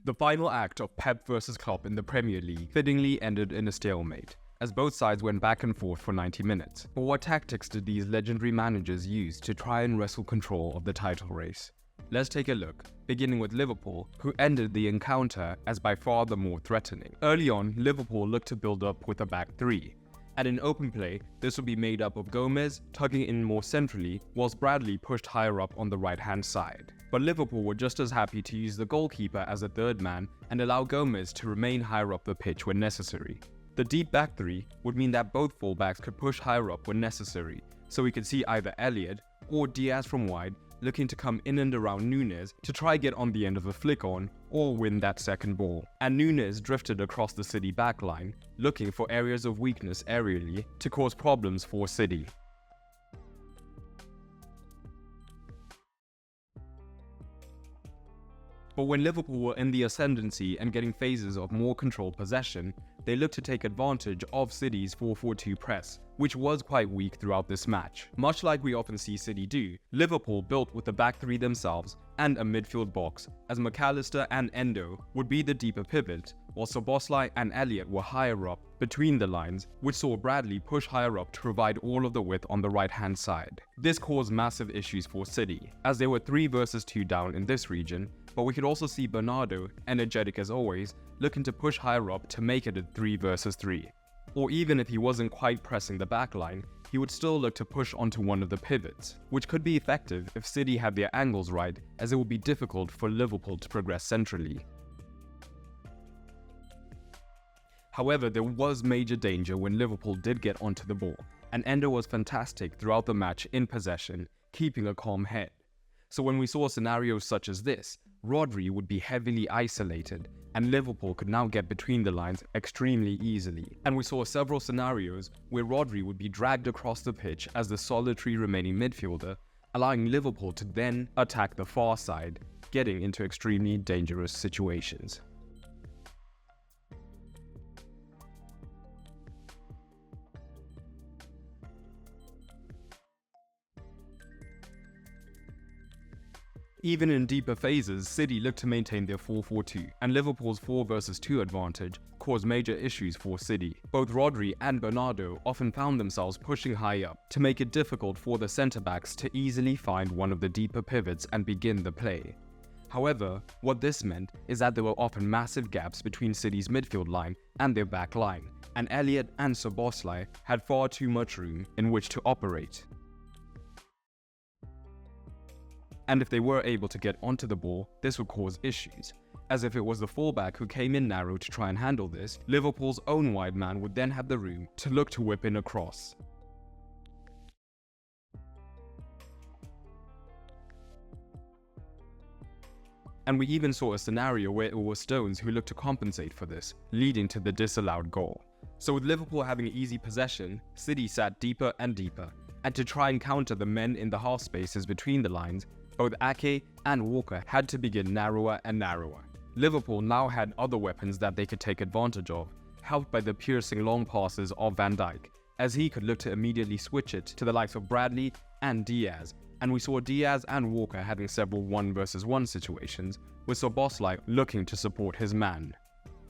The final act of Pep vs Klopp in the Premier League fittingly ended in a stalemate, as both sides went back and forth for 90 minutes. But what tactics did these legendary managers use to try and wrestle control of the title race? Let's take a look, beginning with Liverpool, who ended the encounter as by far the more threatening. Early on, Liverpool looked to build up with a back three. And in open play, this would be made up of Gomez tugging in more centrally, whilst Bradley pushed higher up on the right-hand side. But Liverpool were just as happy to use the goalkeeper as a third man and allow Gomez to remain higher up the pitch when necessary. The deep back three would mean that both fullbacks could push higher up when necessary, so we could see either Elliott or Diaz from wide looking to come in and around Núñez to try get on the end of a flick on or win that second ball. And Núñez drifted across the City backline, looking for areas of weakness aerially to cause problems for City. But when Liverpool were in the ascendancy and getting phases of more controlled possession, they looked to take advantage of City's 4-4-2 press, which was quite weak throughout this match. Much like we often see City do, Liverpool built with the back three themselves and a midfield box, as McAllister and Endo would be the deeper pivot, while Szoboszlai and Elliott were higher up between the lines, which saw Bradley push higher up to provide all of the width on the right-hand side. This caused massive issues for City, as they were 3 versus 2 down in this region, but we could also see Bernardo, energetic as always, looking to push higher up to make it a 3 versus 3. Or even if he wasn't quite pressing the backline, he would still look to push onto one of the pivots, which could be effective if City had their angles right, as it would be difficult for Liverpool to progress centrally. However, there was major danger when Liverpool did get onto the ball, and Endo was fantastic throughout the match in possession, keeping a calm head. So when we saw scenarios such as this, Rodri would be heavily isolated, and Liverpool could now get between the lines extremely easily. And we saw several scenarios where Rodri would be dragged across the pitch as the solitary remaining midfielder, allowing Liverpool to then attack the far side, getting into extremely dangerous situations. Even in deeper phases, City looked to maintain their 4-4-2, and Liverpool's 4 versus 2 advantage caused major issues for City. Both Rodri and Bernardo often found themselves pushing high up to make it difficult for the centre-backs to easily find one of the deeper pivots and begin the play. However, what this meant is that there were often massive gaps between City's midfield line and their back line, and Elliott and Szoboszlai had far too much room in which to operate. And if they were able to get onto the ball, this would cause issues, as if it was the fullback who came in narrow to try and handle this, Liverpool's own wide man would then have the room to look to whip in a cross. And we even saw a scenario where it was Stones who looked to compensate for this, leading to the disallowed goal. So with Liverpool having easy possession, City sat deeper and deeper, and to try and counter the men in the half spaces between the lines, both Ake and Walker had to begin narrower and narrower. Liverpool now had other weapons that they could take advantage of, helped by the piercing long passes of Van Dijk, as he could look to immediately switch it to the likes of Bradley and Diaz, and we saw Diaz and Walker having several 1 versus 1 situations, with Szoboszlai looking to support his man.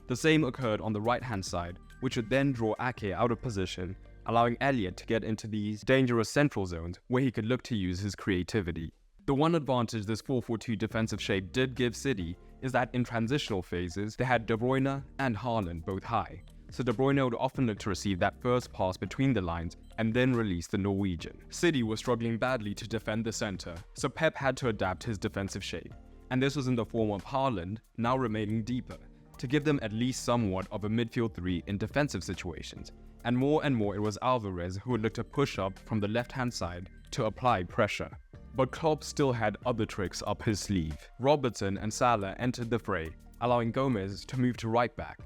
The same occurred on the right-hand side, which would then draw Ake out of position, allowing Elliott to get into these dangerous central zones where he could look to use his creativity. The one advantage this 4-4-2 defensive shape did give City is that in transitional phases, they had De Bruyne and Haaland both high, so De Bruyne would often look to receive that first pass between the lines and then release the Norwegian. City was struggling badly to defend the centre, so Pep had to adapt his defensive shape, and this was in the form of Haaland now remaining deeper, to give them at least somewhat of a midfield 3 in defensive situations, and more it was Alvarez who would look to push up from the left-hand side to apply pressure. But Klopp still had other tricks up his sleeve. Robertson and Salah entered the fray, allowing Gomez to move to right back,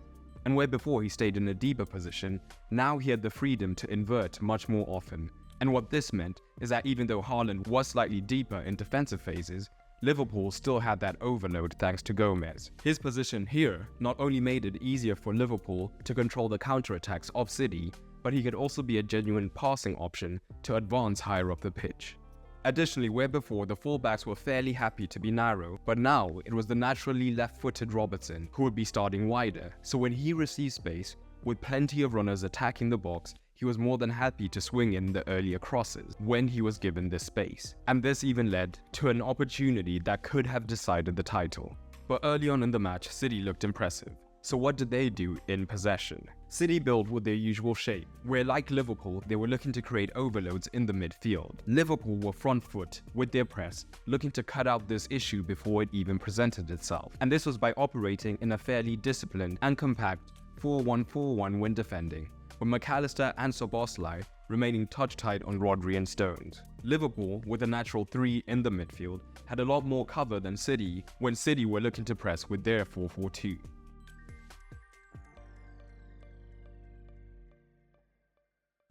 and where before he stayed in a deeper position, now he had the freedom to invert much more often. And what this meant is that even though Haaland was slightly deeper in defensive phases, Liverpool still had that overload thanks to Gomez. His position here not only made it easier for Liverpool to control the counterattacks of City, but he could also be a genuine passing option to advance higher up the pitch. Additionally, where before the fullbacks were fairly happy to be narrow, but now it was the naturally left-footed Robertson who would be starting wider. So when he received space, with plenty of runners attacking the box, he was more than happy to swing in the earlier crosses when he was given this space. And this even led to an opportunity that could have decided the title. But early on in the match, City looked impressive. So what did they do in possession? City built with their usual shape, where like Liverpool, they were looking to create overloads in the midfield. Liverpool were front foot with their press, looking to cut out this issue before it even presented itself. And this was by operating in a fairly disciplined and compact 4-1-4-1 when defending, with McAllister and Szoboszlai remaining touch-tight on Rodri and Stones. Liverpool, with a natural 3 in the midfield, had a lot more cover than City when City were looking to press with their 4-4-2.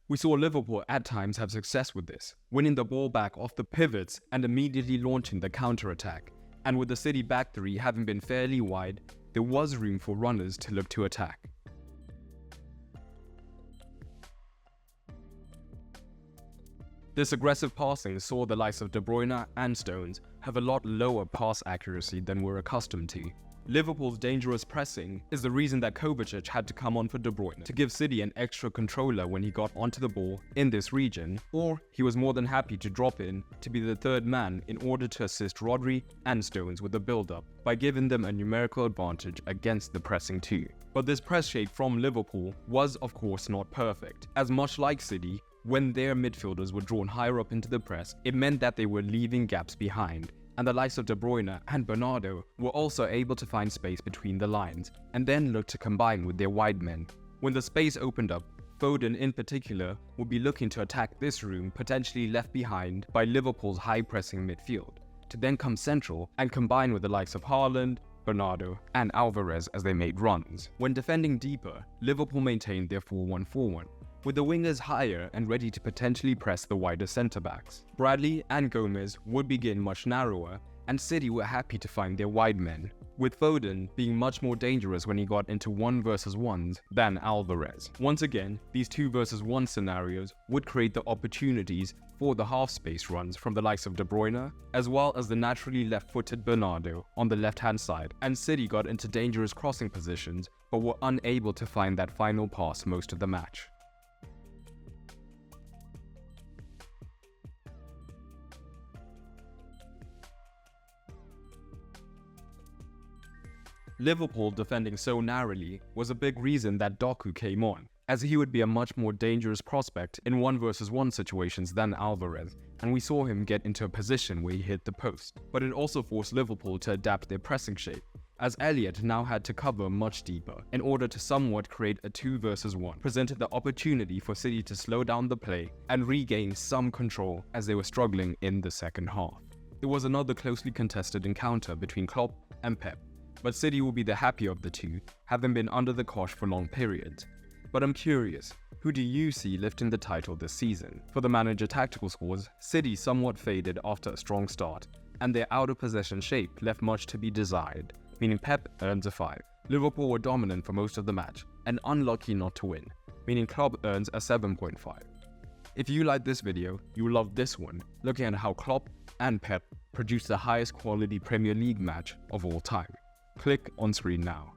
We saw Liverpool at times have success with this, winning the ball back off the pivots and immediately launching the counter-attack. And with the City back three having been fairly wide, there was room for runners to look to attack. This aggressive passing saw the likes of De Bruyne and Stones have a lot lower pass accuracy than we're accustomed to. Liverpool's dangerous pressing is the reason that Kovacic had to come on for De Bruyne to give City an extra controller when he got onto the ball in this region, or he was more than happy to drop in to be the third man in order to assist Rodri and Stones with the build-up by giving them a numerical advantage against the pressing too. But this press shape from Liverpool was of course not perfect, as much like City, when their midfielders were drawn higher up into the press, it meant that they were leaving gaps behind. And the likes of De Bruyne and Bernardo were also able to find space between the lines, and then look to combine with their wide men. When the space opened up, Foden in particular would be looking to attack this room potentially left behind by Liverpool's high-pressing midfield, to then come central and combine with the likes of Haaland, Bernardo and Alvarez as they made runs. When defending deeper, Liverpool maintained their 4-1-4-1, with the wingers higher and ready to potentially press the wider centre-backs. Bradley and Gomez would begin much narrower, and City were happy to find their wide men, with Foden being much more dangerous when he got into 1-versus-1s than Alvarez. Once again, these 2-versus-1 scenarios would create the opportunities for the half-space runs from the likes of De Bruyne, as well as the naturally left-footed Bernardo on the left-hand side, and City got into dangerous crossing positions but were unable to find that final pass most of the match. Liverpool defending so narrowly was a big reason that Doku came on, as he would be a much more dangerous prospect in 1-versus-1 situations than Alvarez, and we saw him get into a position where he hit the post. But it also forced Liverpool to adapt their pressing shape, as Elliott now had to cover much deeper in order to somewhat create a 2-versus-1, presented the opportunity for City to slow down the play and regain some control as they were struggling in the second half. It was another closely contested encounter between Klopp and Pep, but City will be the happier of the two, having been under the cosh for long periods. But I'm curious, who do you see lifting the title this season? For the manager tactical scores, City somewhat faded after a strong start, and their out-of-possession shape left much to be desired, meaning Pep earns a 5. Liverpool were dominant for most of the match, and unlucky not to win, meaning Klopp earns a 7.5. If you like this video, you will love this one, looking at how Klopp and Pep produced the highest quality Premier League match of all time. Click on screen now.